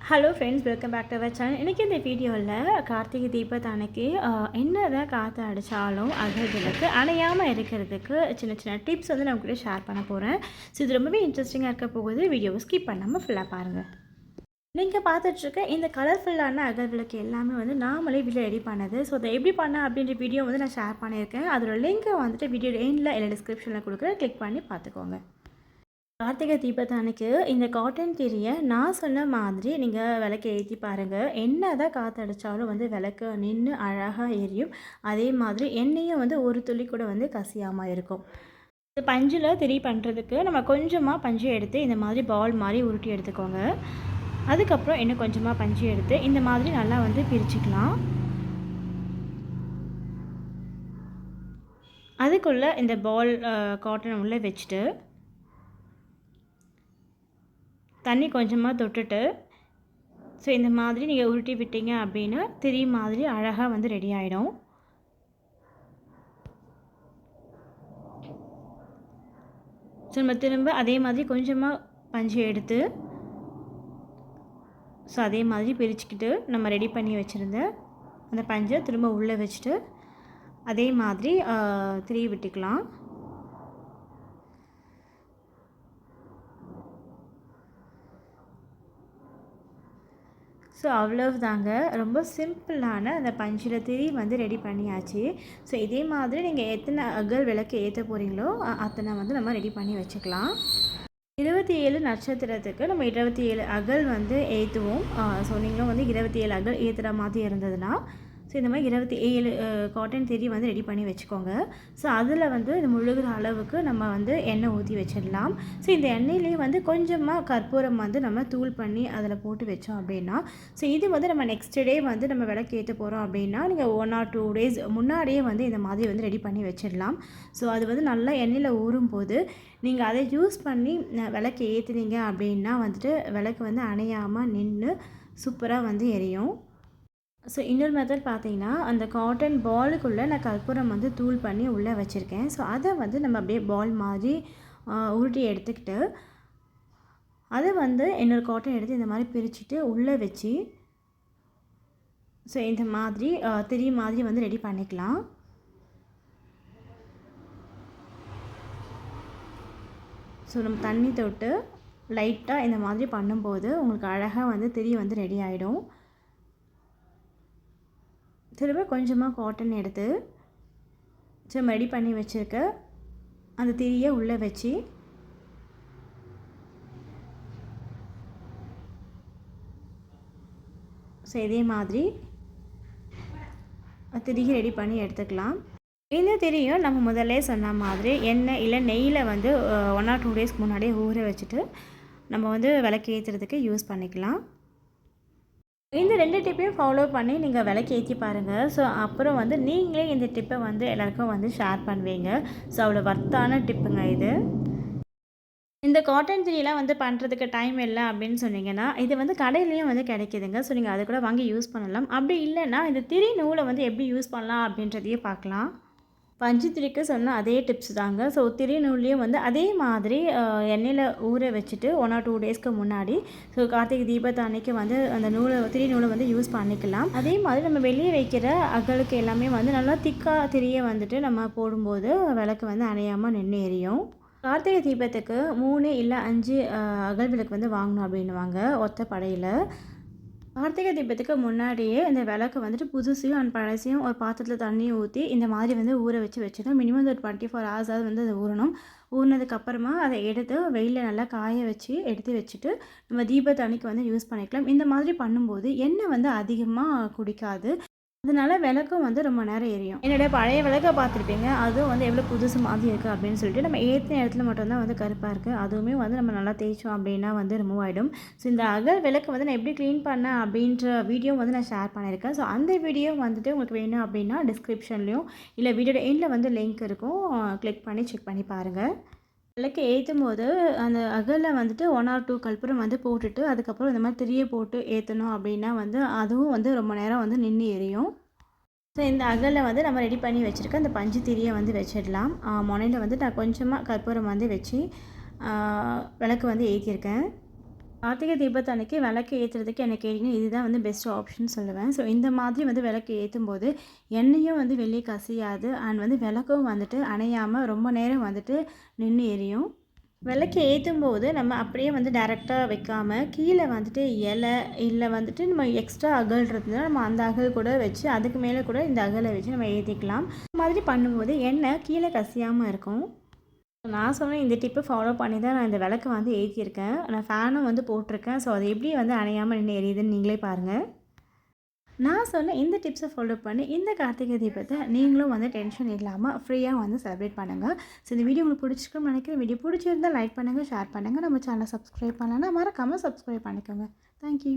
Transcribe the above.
Hello friends, welcome back to our channel. இன்றைக்கி இந்த வீடியோவில் கார்த்திகை தீபத்து அன்னைக்கு என்ன தான் காற்று அடித்தாலும் அகல்களுக்கு அணையாமல் இருக்கிறதுக்கு சின்ன சின்ன டிப்ஸ் வந்து நான் கூட ஷேர் பண்ண போகிறேன். ஸோ இது ரொம்பவே இன்ட்ரெஸ்டிங்காக இருக்க போகுது. வீடியோவை ஸ்கிப் பண்ணாமல் ஃபுல்லாக பாருங்கள். நீங்கள் பார்த்துட்ருக்க இந்த கலர்ஃபுல்லான அகல்களுக்கு எல்லாமே வந்து நாமளே வீட்டில் ரெடி பண்ணது. ஸோ அதை எப்படி பண்ண அப்படின்ற வீடியோ வந்து நான் ஷேர் பண்ணியிருக்கேன். அதோட லிங்க்கை வந்துட்டு வீடியோ எண்டில் இல்லை டிஸ்கிரிப்ஷனில் கொடுக்குறேன், கிளிக் பண்ணி பார்த்துக்கோங்க. கார்த்திகை தீபத்து அன்னைக்கு இந்த காட்டன் திரியை நான் சொன்ன மாதிரி நீங்கள் விளக்கு ஏற்றி பாருங்கள். என்ன தான் காற்றடிச்சாலும் வந்து விளக்கு நின்று அழகாக எரியும். அதே மாதிரி எண்ணெயும் வந்து ஒரு துளி கூட வந்து கசியாமல் இருக்கும். இந்த பஞ்சில் திரி பண்ணுறதுக்கு நம்ம கொஞ்சமாக பஞ்சு எடுத்து இந்த மாதிரி பால் மாதிரி உருட்டி எடுத்துக்கோங்க. அதுக்கப்புறம் இன்னும் கொஞ்சமாக பஞ்சு எடுத்து இந்த மாதிரி நல்லா வந்து பிரிச்சுக்கலாம். அதுக்குள்ளே இந்த பால் காட்டன் உள்ளே வச்சுட்டு தண்ணி கொஞ்சமாக தொட்டுட்டு ஸோ இந்த மாதிரி நீங்கள் உருட்டி விட்டீங்க அப்படின்னா திரி மாதிரி அழகாக வந்து ரெடி ஆகிடும். ஸோ நம்ம திரும்ப அதே மாதிரி கொஞ்சமாக பஞ்சு எடுத்து ஸோ அதே மாதிரி பிரிச்சுக்கிட்டு நம்ம ரெடி பண்ணி வச்சுருந்த அந்த பஞ்சை திரும்ப உள்ளே வச்சுட்டு அதே மாதிரி திரி விட்டுக்கலாம். ஸோ அவ்வளவுதாங்க, ரொம்ப சிம்பிளான அந்த பஞ்சில் திரி வந்து ரெடி பண்ணியாச்சு. ஸோ இதே மாதிரி நீங்கள் எத்தனை அகல் விளக்கு ஏற்ற போகிறீங்களோ அத்தனை வந்து நம்ம ரெடி பண்ணி வச்சுக்கலாம். 27 நட்சத்திரத்துக்கு நம்ம 27 அகல் வந்து ஏற்றுவோம். ஸோ நீங்களும் வந்து 27 அகல் ஏற்றுற மாதிரி இருந்ததுன்னா ஸோ இந்த மாதிரி 27 காட்டன் திரி வந்து ரெடி பண்ணி வச்சுக்கோங்க. ஸோ அதில் வந்து இது முழுகிற அளவுக்கு நம்ம வந்து எண்ணெய் ஊற்றி வச்சிடலாம். ஸோ இந்த எண்ணெயிலேயே வந்து கொஞ்சமாக கற்பூரம் வந்து நம்ம தூள் பண்ணி அதில் போட்டு வச்சோம் அப்படின்னா ஸோ இது வந்து நம்ம நெக்ஸ்ட் டே வந்து நம்ம விளக்கு ஏற்ற போகிறோம் அப்படின்னா நீங்கள் 1 or 2 days முன்னாடியே வந்து இந்த மாதிரி வந்து ரெடி பண்ணி வச்சிடலாம். ஸோ அது வந்து நல்லா எண்ணெயில் ஊறும்போது நீங்கள் அதை யூஸ் பண்ணி விளக்கு ஏற்றுனீங்க அப்படின்னா வந்துட்டு விளக்கு வந்து அணையாமல் நின்று சூப்பராக வந்து எரியும். ஸோ இன்னொரு மெத்தட் பார்த்தீங்கன்னா அந்த காட்டன் பாலுக்குள்ளே நான் கற்பூரம் வந்து தூள் பண்ணி உள்ளே வச்சுருக்கேன். ஸோ அதை வந்து நம்ம அப்படியே பால் மாதிரி உருட்டி எடுத்துக்கிட்டு அதை வந்து இன்னொரு காட்டன் எடுத்து இந்த மாதிரி பிரிச்சுட்டு உள்ளே வச்சு ஸோ இந்த மாதிரி திரி மாதிரி வந்து ரெடி பண்ணிக்கலாம். ஸோ நம்ம தண்ணி தொட்டு லைட்டாக இந்த மாதிரி பண்ணும்போது உங்களுக்கு அழகாக வந்து திரி வந்து ரெடி ஆகிடும். திரும்ப கொஞ்சமாக காட்டன் எடுத்து ஸோ ரெடி பண்ணி வச்சுருக்க அந்த திரியை உள்ளே வச்சு ஸோ இதே மாதிரி திரியை ரெடி பண்ணி எடுத்துக்கலாம். இந்த திரியும் நம்ம முதல்ல சொன்ன மாதிரி எண்ணெய் இல்லை நெய்யில் வந்து 1 or 2 days முன்னாடியே ஊற வச்சுட்டு நம்ம வந்து விளக்கு ஏற்றுறதுக்கு யூஸ் பண்ணிக்கலாம். இந்த 2 டிப்பையும் ஃபாலோ பண்ணி நீங்கள் விளக்கு ஏற்றி பாருங்கள். ஸோ அப்புறம் வந்து நீங்களே இந்த டிப்பை வந்து எல்லாருக்கும் வந்து ஷேர் பண்ணுவீங்க. ஸோ அவ்வளோ வர்த்தான டிப்புங்க இது. இந்த காட்டன் திரியெலாம் வந்து பண்ணுறதுக்கு டைம் இல்லை அப்படின்னு சொன்னீங்கன்னா இது வந்து கடையிலையும் வந்து கிடைக்கிதுங்க. ஸோ நீங்கள் அதை கூட வாங்கி யூஸ் பண்ணலாம். அப்படி இல்லைன்னா இந்த திரி நூலை வந்து எப்படி யூஸ் பண்ணலாம் அப்படின்றதையும் பார்க்கலாம். பஞ்சு திரிக்கு சொன்ன அதே டிப்ஸ் தாங்க. ஸோ திரி நூல்லையும் வந்து அதே மாதிரி எண்ணெயில் ஊற வச்சுட்டு 1 or 2 daysக்கு முன்னாடி ஸோ கார்த்திகை தீபத்து அன்னைக்கு வந்து அந்த திரி நூலை வந்து யூஸ் பண்ணிக்கலாம். அதே மாதிரி நம்ம வெளியே வைக்கிற அகலுக்கு எல்லாமே வந்து நல்லா திக்காக திரியை வந்துட்டு நம்ம போடும்போது விளக்கு வந்து அணையாமல் நின்று எரியும். கார்த்திகை தீபத்துக்கு 3 இல்லை 5 அகல் விளக்கு வந்து வாங்கணும் அப்படின்வாங்க ஒத்த படையில். கார்த்திகை தீபத்துக்கு முன்னாடியே இந்த விளக்கு வந்துட்டு புதுசையும் அண்ட் பழசையும் ஒரு பாத்திரத்தில் தண்ணி ஊற்றி இந்த மாதிரி வந்து ஊற வச்சுக்கணும். மினிமம் ஒரு 24 hours வந்து அது ஊறணும். ஊறினதுக்கப்புறமா அதை எடுத்து வெயிலில் நல்லா காய வச்சு எடுத்து வச்சுட்டு நம்ம தீபத்து அன்னைக்கு வந்து யூஸ் பண்ணிக்கலாம். இந்த மாதிரி பண்ணும்போது எண்ணெய் வந்து அதிகமாக குடிக்காது. அதனால விளக்கும் வந்து ரொம்ப நேரம் எரியும். என்னோடய பழைய விளக்கை பார்த்துருப்பீங்க, அதுவும் வந்து எவ்வளோ புதுசு மாதிரி இருக்குது அப்படின்னு சொல்லிட்டு நம்ம ஏற்றின இடத்துல மட்டும்தான் வந்து கருப்பாக இருக்குது. அதுவுமே வந்து நம்ம நல்லா தேய்ச்சோம் அப்படின்னா வந்து ரிமூவ் ஆகிடும். ஸோ இந்த அகல் விளக்கு வந்து நான் எப்படி க்ளீன் பண்ணேன் அப்படின்ற வீடியோ வந்து நான் ஷேர் பண்ணியிருக்கேன். ஸோ அந்த வீடியோ வந்துட்டு உங்களுக்கு வேணும் அப்படின்னா டிஸ்கிரிப்ஷன்லேயும் இல்லை வீடியோட எண்டில் வந்து லிங்க் இருக்கும், கிளிக் பண்ணி செக் பண்ணி பாருங்கள். விளக்கு ஏற்றும் போது அந்த அகலில் வந்துட்டு 1 or 2 கற்பூரம் வந்து போட்டுட்டு அதுக்கப்புறம் இந்த மாதிரி திரியை போட்டு ஏற்றணும் அப்படின்னா வந்து அதுவும் வந்து ரொம்ப நேரம் வந்து நின்று எரியும். ஸோ இந்த அகலில் வந்து நம்ம ரெடி பண்ணி வச்சுருக்க அந்த பஞ்சு திரியை வந்து வச்சிடலாம். முனையில் வந்து நான் கொஞ்சமாக கற்பூரம் வந்து வச்சு விளக்கு வந்து ஏற்றிருக்கேன். கார்த்திகை தீபத்தன்னைக்கு விளக்கு ஏற்றுறதுக்கு என்ன கேட்டிங்கன்னா இதுதான் வந்து பெஸ்ட் ஆப்ஷன் சொல்லுவேன். ஸோ இந்த மாதிரி வந்து விளக்கு ஏற்றும்போது எண்ணெயும் வந்து வெளியே கசியாது அண்ட் வந்து விளக்கும் வந்துட்டு அணையாமல் ரொம்ப நேரம் வந்துட்டு நின்று எரியும். விளக்கு ஏற்றும்போது நம்ம அப்படியே வந்து டைரெக்டாக வைக்காமல் கீழே வந்துட்டு இலை இல்லை வந்துட்டு நம்ம எக்ஸ்ட்ரா அகல் இருந்தால் நம்ம அந்த அகல் கூட வச்சு அதுக்கு மேலே கூட இந்த அகலை வச்சு நம்ம ஏற்றிக்கலாம். இந்த மாதிரி பண்ணும்போது எண்ணெய் கீழே கசியாமல் இருக்கும். நான் சொன்ன இந்த டிப்பை ஃபாலோ பண்ணி தான் நான் இந்த விளக்கு வந்து ஏற்றியிருக்கேன். நான் ஃபேனும் வந்து போட்டிருக்கேன். ஸோ அது எப்படி வந்து அணையாமல் நின்று எரியுதுன்னு நீங்களே பாருங்கள். நான் சொன்ன இந்த டிப்ஸை ஃபாலோ பண்ணி இந்த கார்த்திகை தீபத்தை நீங்களும் வந்து டென்ஷன் இல்லாமல் ஃப்ரீயாக வந்து செலிப்ரேட் பண்ணுங்கள். ஸோ இந்த வீடியோ உங்களுக்கு பிடிச்சிருக்குன்னு நினைக்கிறேன். வீடியோ பிடிச்சிருந்தால் லைக் பண்ணுங்கள், ஷேர் பண்ணுங்கள். நம்ம சேனலை சப்ஸ்கிரைப் பண்ணலன்னா மறக்காமல் சப்ஸ்கிரைப் பண்ணிக்கோங்க. தேங்க்யூ.